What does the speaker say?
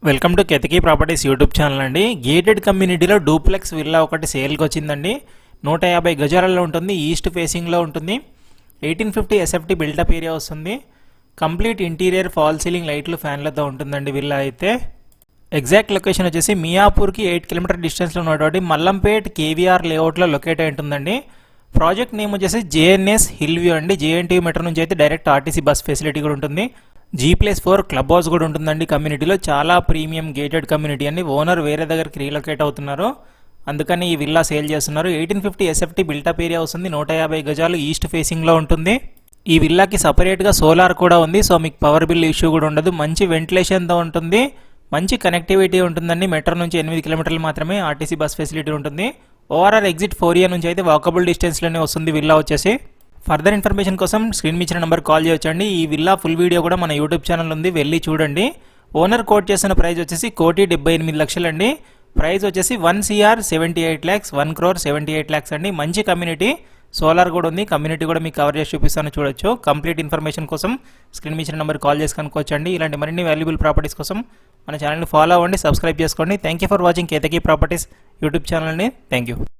Welcome to Ketaki properties YouTube channel అండి. Gated కమ్యూనిటీలో duplex villa ఒకటి సేల్కి వచ్చిందండి. 150 గజాలలో ఉంటుంది, ఈస్ట్ ఫేసింగ్లో ఉంటుంది. 1850 ఎస్ఎఫ్టీ బిల్టప్ ఏరియా వస్తుంది. కంప్లీట్ ఇంటీరియర్ ఫాల్ సీలింగ్ లైట్లు ఫ్యాన్లతో ఉంటుందండి విల్లా అయితే. ఎగ్జాక్ట్ లొకేషన్ వచ్చేసి మియాపూర్కి 8 కిలోమీటర్ డిస్టెన్స్లో ఉన్నటువంటి మల్లంపేట్ కేవీఆర్ లేఅవుట్లో లొకేట్ అయి ఉంటుందండి. ప్రాజెక్ట్ నేమ్ వచ్చేసి జేఎన్ఎస్ హిల్ వ్యూ అండి. జేఎన్టీయూ మెట్రో నుంచి అయితే డైరెక్ట్ ఆర్టీసీ బస్ ఫెసిలిటీ కూడా ఉంటుంది. G+4 క్లబ్ హౌస్ కూడా ఉంటుందండి. కమ్యూనిటీలో చాలా ప్రీమియం గేటెడ్ కమ్యూనిటీ అండి. ఓనర్ వేరే దగ్గరికి రీలొకేట్ అవుతున్నారు, అందుకని ఈ విల్లా సేల్ చేస్తున్నారు. 1850 ఎస్ఎఫ్టీ బిల్టప్ ఏరియా వస్తుంది. 150 గజాలు ఈస్ట్ ఫేసింగ్లో ఉంటుంది. ఈ విల్లాకి సపరేట్గా సోలార్ కూడా ఉంది, సో మీకు పవర్ బిల్ ఇష్యూ కూడా ఉండదు. మంచి వెంటిలేషన్తో ఉంటుంది, మంచి కనెక్టివిటీ ఉంటుందండి. మెట్రో నుంచి 8 కిలోమీటర్లు మాత్రమే ఆర్టీసీ బస్ ఫెసిలిటీ ఉంటుంది. ఓఆర్ఆర్ ఎగ్జిట్ 4A నుంచి అయితే వాకబుల్ డిస్టెన్స్లోనే వస్తుంది విల్లా వచ్చేసి. ఫర్దర్ ఇన్ఫర్మేషన్ కోసం స్క్రీన్ మీద ఇచ్చిన నెంబర్ కాల్ చేయొచ్చండి. ఈ విల్లా ఫుల్ వీడియో కూడా మన యూట్యూబ్ ఛానల్ ఉంది, వెళ్ళి చూడండి. ఓనర్ కోట్ చేసిన ప్రైస్ వచ్చేసి 1,78,00,000 అండి. ప్రైస్ వచ్చేసి 1,78 lakhs 1,78 lakhs అండి. మంచి కమ్యూనిటీ, సోలార్ కూడా ఉంది. కమ్యూనిటీ కూడా మీకు కవర్ చేసి చూపిస్తాను, చూడొచ్చు. కంప్లీట్ ఇన్ఫర్మేషన్ కోసం స్క్రీన్ మీద ఇచ్చిన నెంబర్ కాల్ చేసి కనుక్కోవచ్చండి. ఇలాంటి మరిన్ని వాల్యుబుల్ ప్రాపర్టీస్ కోసం మన ఛానల్ని ఫాలో అవ్వండి, సబ్స్క్రైబ్ చేసుకోండి. Thank you for watching Ketaki properties YouTube ఛానల్ని. Thank you.